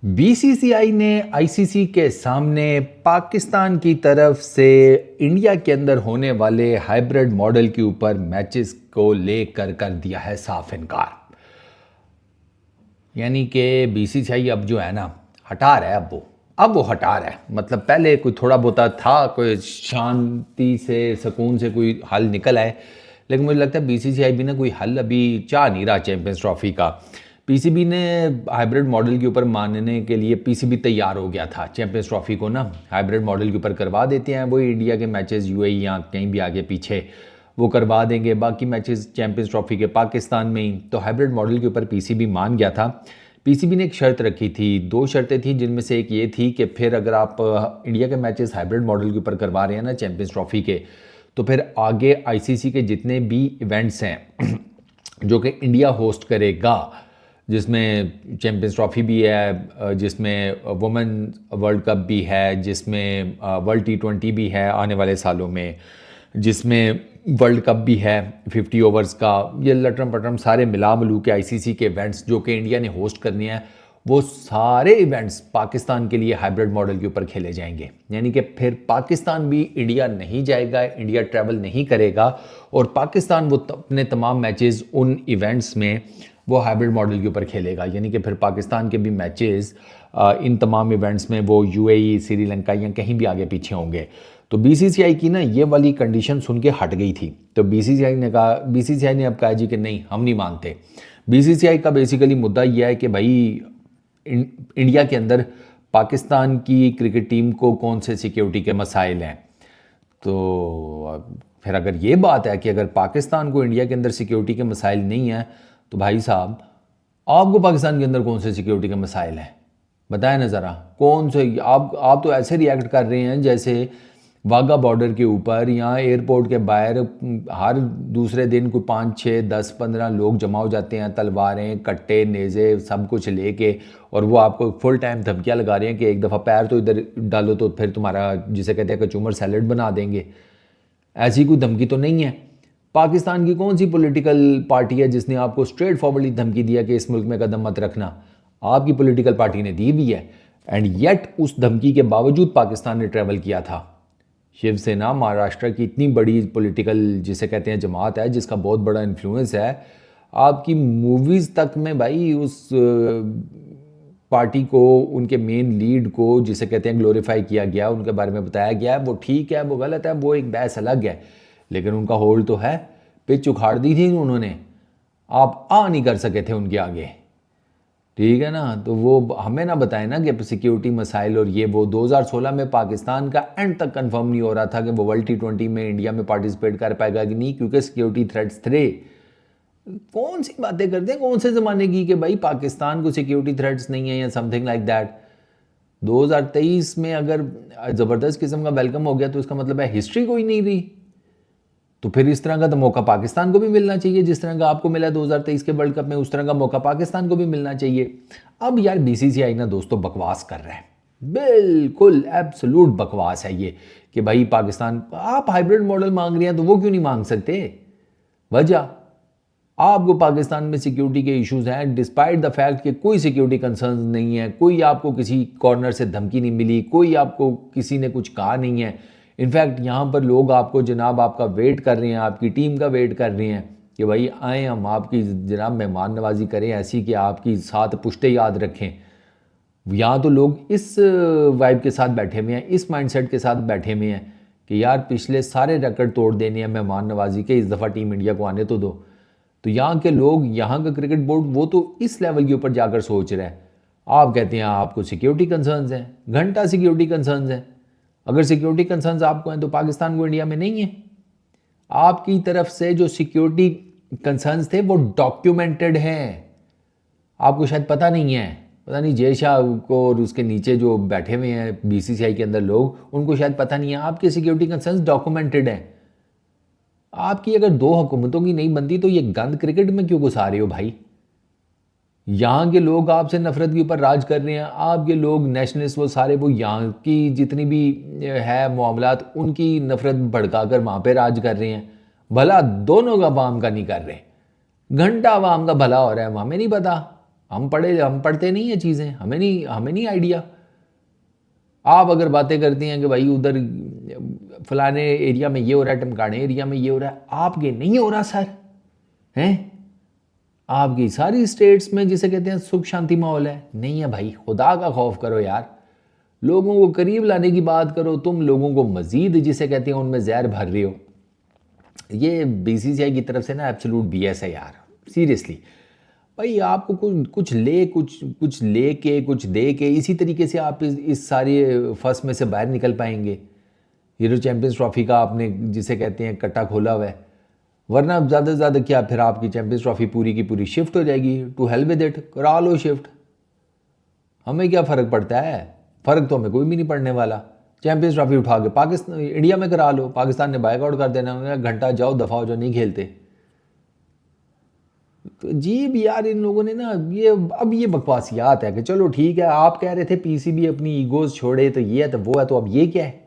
BCCI ने ICC के सामने पाकिस्तान की तरफ से इंडिया के अंदर होने वाले हाइब्रिड मॉडल के ऊपर मैचेस को लेकर कर दिया है साफ इनकार। यानी कि बीसीसीआई अब जो है ना हटा रहा है, अब वो हटा रहा है। मतलब पहले कोई थोड़ा बहुत था, कोई शांति से सुकून से कोई हल निकल आए, लेकिन मुझे लगता है बीसीसीआई भी ना कोई हल अभी चाह नहीं रहा चैंपियंस ट्रॉफी का। पीसीबी ने हाइब्रिड मॉडल के ऊपर मानने के लिए पीसीबी तैयार हो गया था, चैंपियंस ट्रॉफी को ना हाइब्रिड मॉडल के ऊपर करवा देते हैं। वही इंडिया के मैचेस यूएई या कहीं भी आगे पीछे वो करवा देंगे, बाकी मैचेस चैंपियंस ट्रॉफी के पाकिस्तान में ही। तो हाइब्रिड मॉडल के ऊपर पीसीबी मान गया था। पीसीबी ने एक शर्त रखी थी, दो शर्तें थी, जिनमें से एक ये थी कि फिर अगर आप इंडिया के मैचेस हाइब्रिड मॉडल के ऊपर करवा रहे हैं ना चैंपियंस ट्रॉफी के, तो फिर आगे आईसीसी के जितने भी इवेंट्स हैं जो कि इंडिया होस्ट करेगा, जिसमें चैंपियंस ट्रॉफी भी है, जिसमें वुमेन वर्ल्ड कप भी है, जिसमें वर्ल्ड T20 भी है आने वाले सालों में, जिसमें वर्ल्ड कप भी है 50 ओवर्स का, ये लटरम पटरम सारे मिला मिलू के आईसीसी के इवेंट्स जो कि इंडिया ने होस्ट करने हैं, वो सारे इवेंट्स पाकिस्तान के लिए हाइब्रिड मॉडल के ऊपर खेले जाएंगे। यानी कि फिर पाकिस्तान भी इंडिया नहीं जाएगा, इंडिया ट्रैवल नहीं करेगा, और पाकिस्तान वो अपने तमाम मैचेस उन इवेंट्स में वो हाइब्रिड मॉडल के ऊपर खेलेगा। यानी कि फिर पाकिस्तान के भी मैचेस इन तमाम इवेंट्स में वो यूएई, श्रीलंका या कहीं भी आगे पीछे होंगे। तो बीसीसीआई की ना ये वाली कंडीशन सुन के हट गई थी। तो बीसीसीआई ने अब कहा जी कि नहीं, हम नहीं मानते। बीसीसीआई का बेसिकली मुद्दा यह है कि भाई इंडिया के अंदर पाकिस्तान की क्रिकेट टीम को कौन से सिक्योरिटी के मसाइल हैं। तो फिर अगर ये बात है कि अगर पाकिस्तान को इंडिया के अंदर सिक्योरिटी के मसाइल नहीं हैं, तो भाई साहब आपको पाकिस्तान के अंदर कौन से सिक्योरिटी के मसाइल हैं, बताएं ना ज़रा। कौन से आप तो ऐसे रिएक्ट कर रहे हैं जैसे वाघा बॉर्डर के ऊपर या एयरपोर्ट के बाहर हर दूसरे दिन कोई 5, 6, 10, 15 लोग जमा हो जाते हैं, तलवारें, कट्टे, नेज़े सब कुछ लेके, और वो आपको फुल टाइम धमकियाँ लगा रहे हैं कि एक दफ़ा पैर तो इधर डालो तो फिर तुम्हारा, जिसे कहते हैं, कचूमर सैलेड बना देंगे। ऐसी कोई धमकी तो नहीं है। पाकिस्तान की कौन सी पॉलिटिकल पार्टी है जिसने आपको स्ट्रेट फॉरवर्डली धमकी दिया कि इस मुल्क में कदम मत रखना? आपकी पॉलिटिकल पार्टी ने दी भी है, एंड येट उस धमकी के बावजूद पाकिस्तान ने ट्रैवल किया था। शिवसेना महाराष्ट्र की इतनी बड़ी पॉलिटिकल, जिसे कहते हैं, जमात है, जिसका बहुत बड़ा इन्फ्लुएंस है। आपकी मूवीज़ तक में भाई उस पार्टी को, उनके मेन लीड को, जिसे कहते हैं, ग्लोरीफाई किया गया, उनके बारे में बताया गया है। वो ठीक है, वो गलत है, वो एक बहस अलग है, लेकिन उनका होल्ड तो है। पिच उखाड़ दी थी उन्होंने, आप नहीं कर सके थे उनके आगे, ठीक है ना। तो वो हमें ना बताए ना कि सिक्योरिटी मसाइल और ये वो। 2016 में पाकिस्तान का एंड तक कंफर्म नहीं हो रहा था कि वो वर्ल्ड T20 में इंडिया में पार्टिसिपेट कर पाएगा कि नहीं, क्योंकि सिक्योरिटी थ्रेट्स थे। कौन सी बातें करते हैं, कौन से ज़माने की कि भाई पाकिस्तान को सिक्योरिटी थ्रेट्स नहीं है या समथिंग लाइक दैट। 2023 में अगर ज़बरदस्त किस्म का वेलकम हो गया तो इसका मतलब है हिस्ट्री कोई नहीं रही। तो फिर इस तरह का तो मौका पाकिस्तान को भी मिलना चाहिए, जिस तरह का आपको मिला 2023 के वर्ल्ड कप में, उस तरह का मौका पाकिस्तान को भी मिलना चाहिए। अब यार बीसीसीआई ना दोस्तों बकवास कर रहा है, बिल्कुल एब्सोल्यूट बकवास है ये कि भाई पाकिस्तान, आप हाइब्रिड मॉडल मांग रहे हैं तो वो क्यों नहीं मांग सकते? वजह, आपको पाकिस्तान में सिक्योरिटी के इश्यूज हैं, डिस्पाइट द फैक्ट कि कोई सिक्योरिटी कंसर्न नहीं है, कोई आपको किसी कॉर्नर से धमकी नहीं मिली, कोई आपको किसी ने कुछ कहा नहीं है। इनफैक्ट यहाँ पर लोग आपको जनाब आपका वेट कर रहे हैं, आपकी टीम का वेट कर रहे हैं कि भाई आएँ, हम आपकी जनाब मेहमान नवाजी करें ऐसी कि आपकी साथ पुश्ते याद रखें। यहाँ तो लोग इस वाइब के साथ बैठे हुए हैं, इस माइंडसेट के साथ बैठे हुए हैं कि यार पिछले सारे रिकॉर्ड तोड़ देने हैं मेहमान नवाजी के, इस दफ़ा टीम इंडिया को आने तो दो। तो यहाँ के लोग, यहाँ का क्रिकेट बोर्ड, वो तो इस लेवल के ऊपर जाकर सोच रहा है। आप कहते हैं आपको सिक्योरिटी कंसर्न्स हैं, घंटा सिक्योरिटी कंसर्न्स हैं। अगर सिक्योरिटी कंसर्न्स आपको हैं तो पाकिस्तान को इंडिया में नहीं है। आपकी तरफ से जो सिक्योरिटी कंसर्न्स थे वो डॉक्यूमेंटेड हैं, आपको शायद पता नहीं है। पता नहीं जय शाह को और उसके नीचे जो बैठे हुए हैं बीसीसीआई के अंदर लोग, उनको शायद पता नहीं है आपके सिक्योरिटी कंसर्न्स डॉक्यूमेंटेड हैं। आपकी अगर दो हुकूमतों की नहीं बनती तो ये गंद क्रिकेट में क्यों घुसा रहे हो भाई? यहाँ के लोग आपसे नफरत के ऊपर राज कर रहे हैं, आपके लोग नेशनलिस्ट वो सारे, वो यहाँ की जितनी भी है मामलात, उनकी नफरत भड़का कर वहाँ पे राज कर रहे हैं। भला दोनों का अवाम का नहीं कर रहे, घंटा अवाम का भला हो रहा है, हमें नहीं पता। हम पढ़ते नहीं है चीज़ें, हमें नहीं आइडिया। आप अगर बातें करती हैं कि भाई उधर फलाने एरिया में ये हो रहा है, टमकाने एरिया में ये हो रहा है, आपके नहीं हो रहा सर, हैं? आपकी सारी स्टेट्स में जिसे कहते हैं सुख शांति माहौल है, नहीं है भाई। खुदा का खौफ करो यार, लोगों को करीब लाने की बात करो, तुम लोगों को मजीद जिसे कहते हैं उनमें जहर भर रहे हो। ये बीसीसीआई की तरफ से ना एब्सोल्यूट बीएस है यार, सीरियसली। भाई आपको कुछ ले के कुछ दे के इसी तरीके से आप इस सारे फंस में से बाहर निकल पाएंगे। ये जो चैंपियंस ट्रॉफी का आपने जिसे कहते हैं कट्टा खोला हुआ है, वरना ज़्यादा से ज़्यादा क्या फिर आपकी चैंपियंस ट्रॉफी पूरी की पूरी शिफ्ट हो जाएगी। टू हेल विद इट, करा लो शिफ्ट, हमें क्या फ़र्क पड़ता है? फ़र्क तो हमें कोई भी नहीं पड़ने वाला। चैंपियंस ट्रॉफी उठा के पाकिस्तान इंडिया में करा लो, पाकिस्तान ने बाइकआउट कर देना, घंटा जाओ दफ़ा हो, जो नहीं खेलते। तो जी भी यार इन लोगों ने ना ये बकवासियात है कि चलो ठीक है, आप कह रहे थे पीसीबी अपनी ईगोज छोड़े, तो ये है तो वो है, तो अब ये क्या है?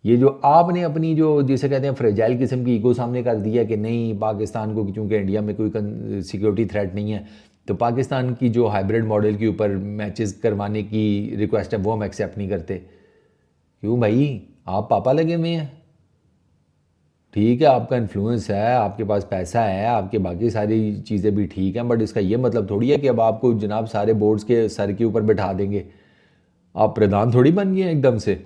ये जो आपने अपनी जो जिसे कहते हैं फ्रेजाइल किस्म की ईगो सामने कर दिया कि नहीं पाकिस्तान को, क्योंकि इंडिया में कोई सिक्योरिटी थ्रेट नहीं है, तो पाकिस्तान की जो हाइब्रिड मॉडल के ऊपर मैचेस करवाने की रिक्वेस्ट है वो हम एक्सेप्ट नहीं करते। क्यों भाई, आप पापा लगे हुए हैं? ठीक है, आपका इन्फ्लुएंस है, आपके पास पैसा है, आपके बाकी सारी चीज़ें भी ठीक हैं, बट इसका ये मतलब थोड़ी है कि अब आपको जनाब सारे बोर्ड्स के सर के ऊपर बैठा देंगे। आप प्रधान थोड़ी बन गए एकदम से।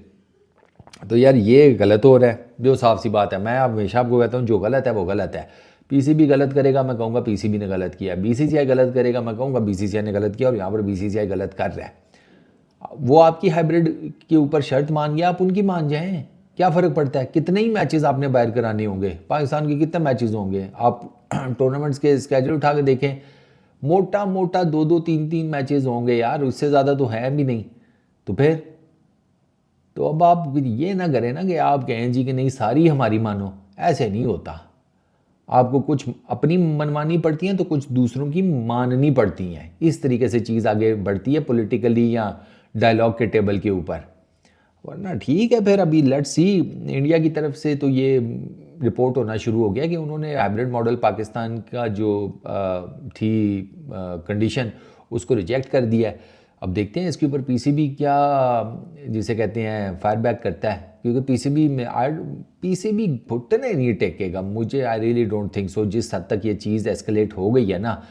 तो यार ये गलत हो रहा है, जो साफ सी बात है। मैं हमेशा आपको कहता हूँ जो गलत है वो गलत है। पीसीबी गलत करेगा, मैं कहूँगा पीसीबी ने गलत किया। बीसीसीआई गलत करेगा, मैं कहूँगा बीसीसीआई ने गलत किया, और यहाँ पर बीसीसीआई गलत कर रहा है। वो आपकी हाइब्रिड के ऊपर शर्त मान गया, आप उनकी मान जाएं, क्या फ़र्क पड़ता है? कितने ही मैचेस आपने बाहर कराने होंगे, पाकिस्तान के कितने मैचेस होंगे? आप टूर्नामेंट्स के स्केड्यूल उठा के देखें, मोटा मोटा 2-2, 3-3 मैचेस होंगे यार, उससे ज़्यादा तो है भी नहीं। तो फिर तो अब आप ये ना करें ना कि आप कहें जी कि नहीं सारी हमारी मानो, ऐसे नहीं होता। आपको कुछ अपनी मनमानी पड़ती हैं तो कुछ दूसरों की माननी पड़ती हैं। इस तरीके से चीज़ आगे बढ़ती है पॉलिटिकली या डायलॉग के टेबल के ऊपर। वरना ठीक है, फिर अभी लेट्स सी। इंडिया की तरफ से तो ये रिपोर्ट होना शुरू हो गया कि उन्होंने हाइब्रिड मॉडल पाकिस्तान का जो थी कंडीशन उसको रिजेक्ट कर दिया है। अब देखते हैं इसके ऊपर पीसीबी क्या जिसे कहते हैं फायर बैक करता है, क्योंकि पीसीबी घुटने नहीं टेकेगा। मुझे I really don't think so. जिस हद तक ये चीज़ एस्केलेट हो गई है ना,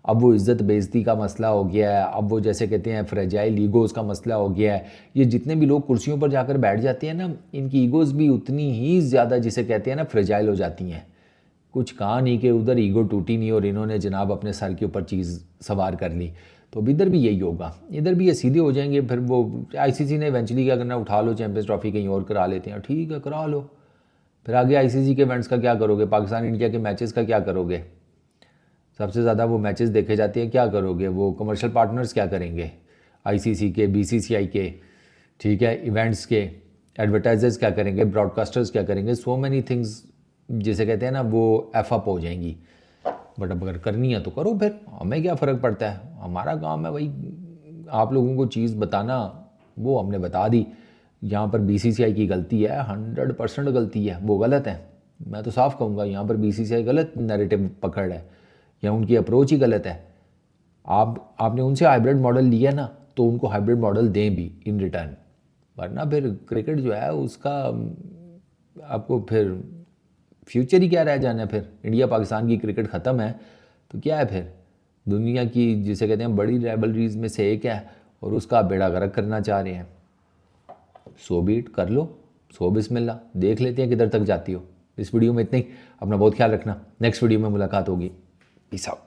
अब वो इज़्ज़त बेइज़्ज़ती का मसला हो गया है, अब वो जैसे कहते हैं फ्रेजाइल ईगोज़ का मसला हो गया है। ये जितने भी लोग कुर्सियों पर जाकर बैठ जाते हैं ना, इनकी ईगोज़ भी उतनी ही ज़्यादा जिसे कहते हैं ना फ्रेजाइल हो जाती हैं। कुछ कहा नहीं कि उधर ईगो टूटी नहीं और इन्होंने जनाब अपने सर के ऊपर चीज़ सवार कर ली। तो अब इधर भी यही होगा, इधर भी ये सीधे हो जाएंगे। फिर वो आईसीसी ने इवेंचुअली क्या करना, उठा लो चैंपियंस ट्रॉफी कहीं और करा लेते हैं, ठीक है करा लो। फिर आगे आईसीसी के इवेंट्स का क्या करोगे? पाकिस्तान इंडिया के मैचेस का क्या करोगे? सबसे ज़्यादा वो मैचेस देखे जाते हैं, क्या करोगे? वो कमर्शियल पार्टनर्स क्या करेंगे? आईसीसी के, बीसीसीआई के, ठीक है, इवेंट्स के एडवर्टाइजर्स क्या करेंगे? ब्रॉडकास्टर्स क्या करेंगे? सो मैनी थिंग्स जिसे कहते हैं ना वो एफ अप हो जाएंगी। बट अब अगर करनी है तो करो, फिर हमें क्या फ़र्क पड़ता है? हमारा काम है भाई आप लोगों को चीज़ बताना, वो हमने बता दी। यहाँ पर बीसीसीआई की गलती है, 100% गलती है, वो गलत है। मैं तो साफ कहूँगा यहाँ पर बीसीसीआई गलत नैरेटिव पकड़ है, या उनकी अप्रोच ही गलत है। आपने उनसे हाइब्रिड मॉडल लिया ना, तो उनको हाइब्रिड मॉडल दें भी इन रिटर्न, वरना फिर क्रिकेट जो है उसका आपको फिर फ्यूचर ही क्या रह जाना है? फिर इंडिया पाकिस्तान की क्रिकेट ख़त्म है तो क्या है फिर? दुनिया की जिसे कहते हैं बड़ी राइवलरीज में से एक है और उसका बेड़ा गर्क करना चाह रहे हैं। सो बीट, कर लो, सो बिस्मिल्लाह, देख लेते हैं किधर तक जाती हो। इस वीडियो में इतना ही। अपना बहुत ख्याल रखना, नेक्स्ट वीडियो में मुलाकात होगी। Peace out.